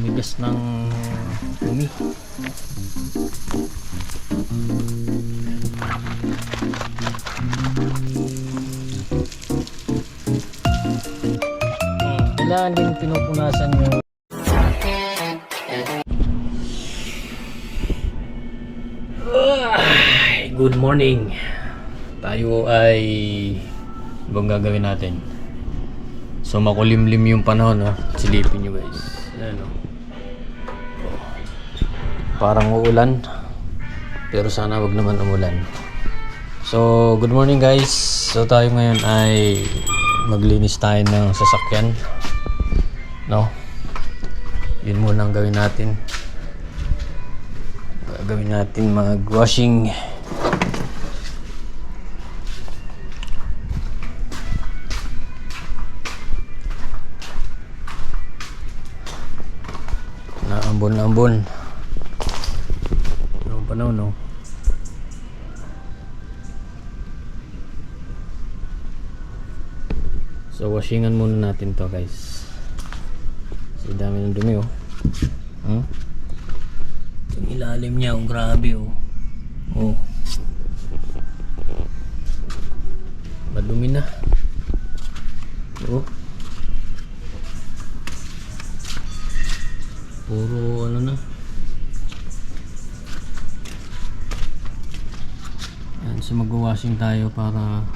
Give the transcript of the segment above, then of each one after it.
tumigas ng umi. Kailangan din pinupunasan yung good morning. Tayo ay ibang gagawin natin. So makulimlim yung panahon, ha? Silipin nyo guys. Ayan, oh. Parang uulan, pero sana wag naman umulan. So good morning guys. So tayo ngayon ay maglinis tayo ng sasakyan, no? Yun muna ang gawin natin. Gagawin natin mag-washing. Naambon yung panahon, no? So washingan muna natin to guys. Kasi dami ng dumi, oh. Yung ilalim niya, oh, grabe, oh. Oh. Madumi na. Oh. Puro ano na. Ayan, so mag-washing tayo para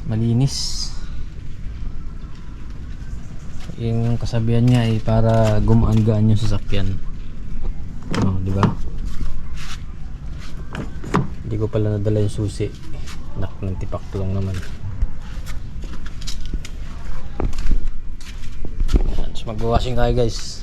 malinis. Yung kasabihan niya ay para gumaan-gaan yung sasakyan. Oh, di ba? Hindi ko pala nadala yung susi. Nak, ng tipak lang naman. Ayan, so mag-washing tayo guys.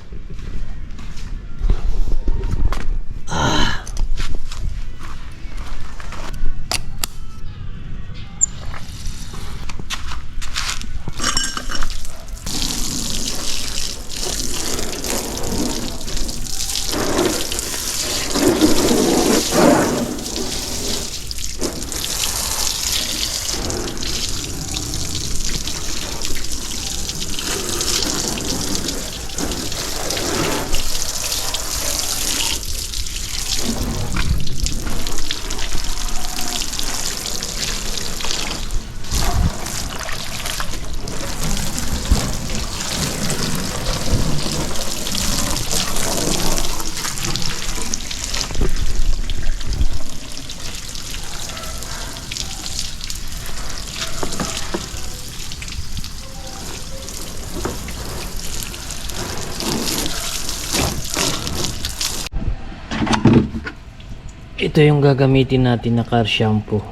Ito yung gagamitin natin na car shampoo.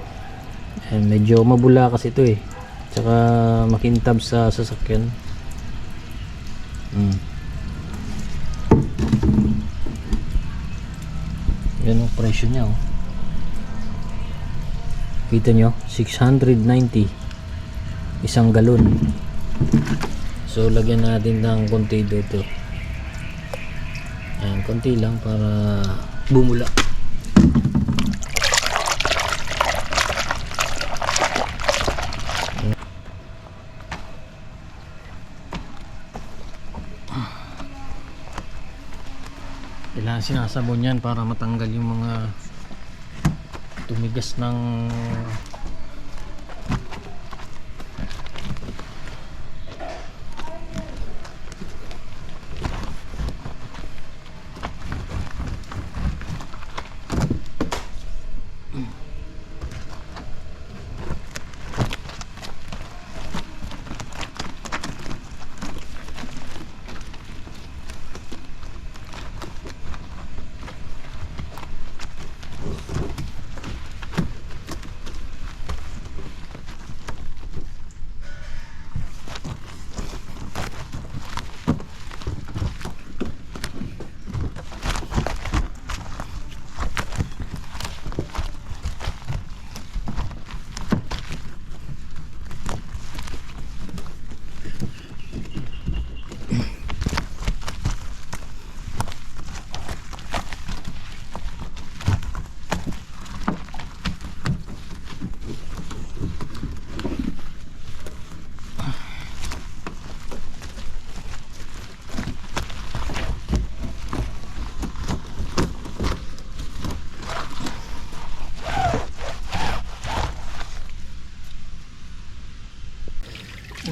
Ayan, medyo mabula kasi ito, eh. Tsaka makintab sa sasakyan. Yan ang presyo niya, oh. Kita nyo, 690 isang galon. So lagyan natin ng konti dito. Ayan, konti lang para bumula. Kailangan sinasabon yan para matanggal yung mga tumigas ng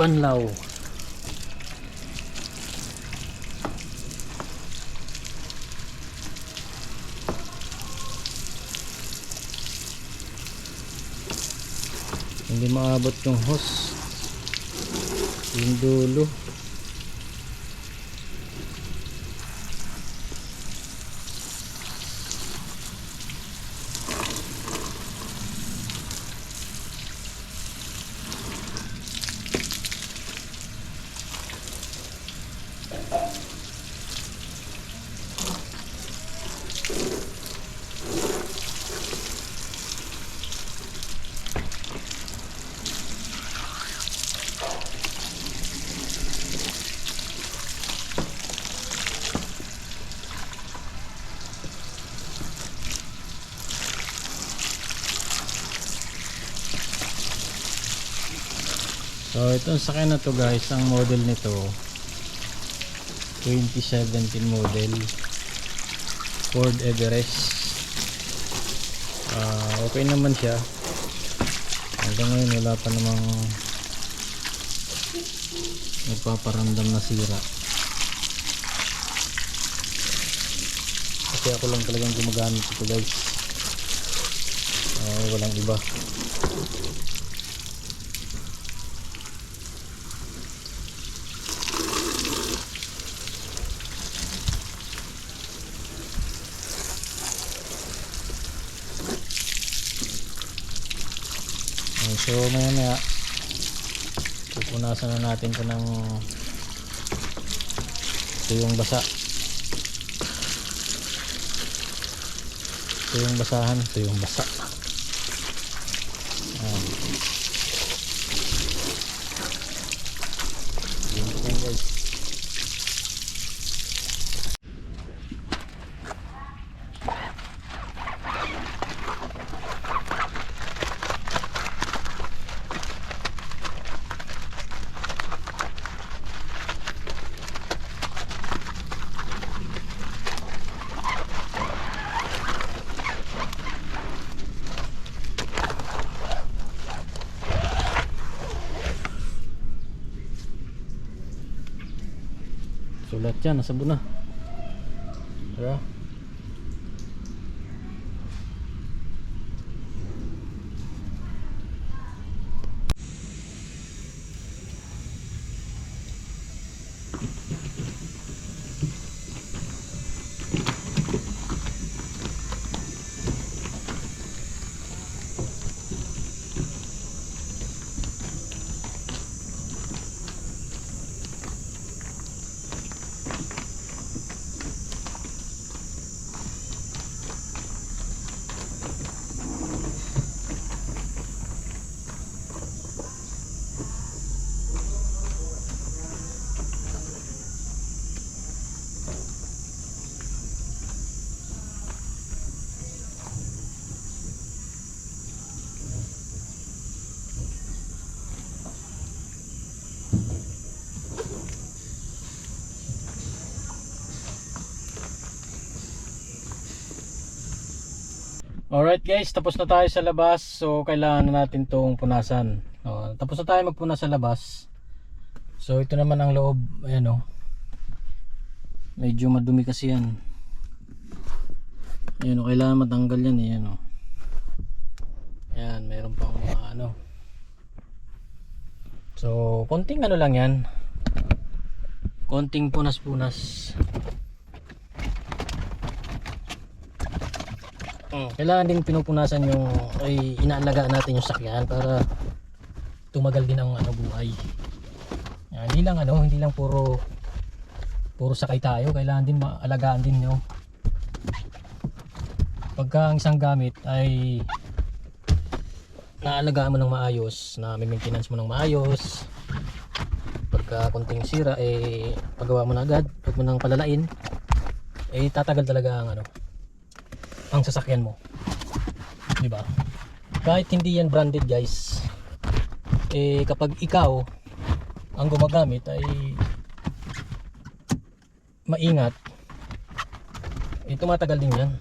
Banlaw. Hindi maabot yung hose, yung dulo. So itong sakyan na to guys, ang model nito 2017 model Ford Everest. Okay naman siya hanggang ngayon, wala pa namang nagpaparamdam na sira, kasi ako lang talagang gumagamit ito guys. Walang iba. So maya pupunasan na natin ito ng tuyong basa, tuyong basahan, tuyong basa. Yan guys. Sulat yan, nasabon na. Diba? Alright guys, tapos na tayo sa labas. So kailangan na natin tong punasan. Tapos na tayo magpunas sa labas. So ito naman ang loob. Ayan o. Medyo madumi kasi yan. Ayan o, kailangan matanggal yan. Ayan o. Ayan, mayroon pang mga ano. So konting ano lang yan. Konting punas-punas. Kailangan din pinupunasan yung inaalagaan natin yung sakyan para tumagal din ang buhay. Yan, hindi lang puro sakay tayo, kailangan din maalagaan din nyo. Pagka ang isang gamit ay naalagaan mo ng maayos, na maintenance mo ng maayos, pagka konting sira pagawa mo na agad, huwag mo nang palalain, tatagal talaga ang sasakyan mo, di ba? Kahit hindi yan branded guys, kapag ikaw ang gumagamit ay maingat, tumatagal din yan.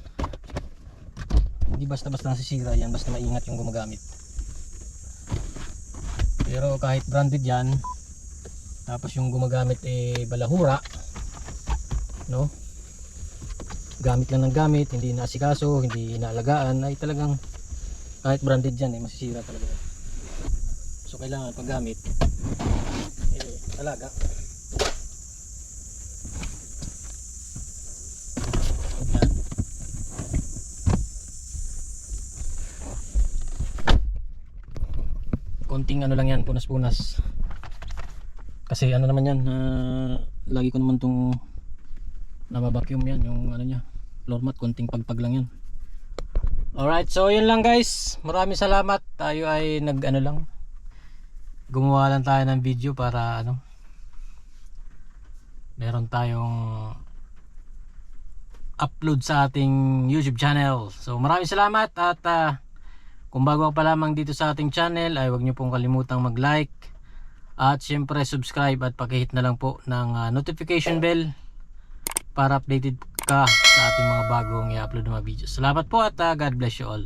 Hindi basta-basta nasisira yan, basta maingat yung gumagamit. Pero kahit branded yan, Tapos yung gumagamit balahura, no? Gamit lang ng gamit, hindi inaasikaso, hindi inaalagaan, ay talagang kahit branded yan masisira talaga. So kailangan paggamit alaga. Yan. Konting ano lang yan, punas-punas. Kasi ano naman yan, lagi ko naman tong nababacuum yan, yung ano nya, floor mat, konting pagpag lang yan. Alright, so yun lang guys. Maraming salamat. Tayo ay nag-ano lang, gumawa lang tayo ng video para ano, meron tayong upload sa ating YouTube channel. So maraming salamat at kung bago ka pa lamang dito sa ating channel ay huwag niyo pong kalimutang mag-like at syempre subscribe at paki-hit na lang po ng notification bell para updated ka sa ating mga bagong i-upload na mga videos. Salamat po at God bless you all.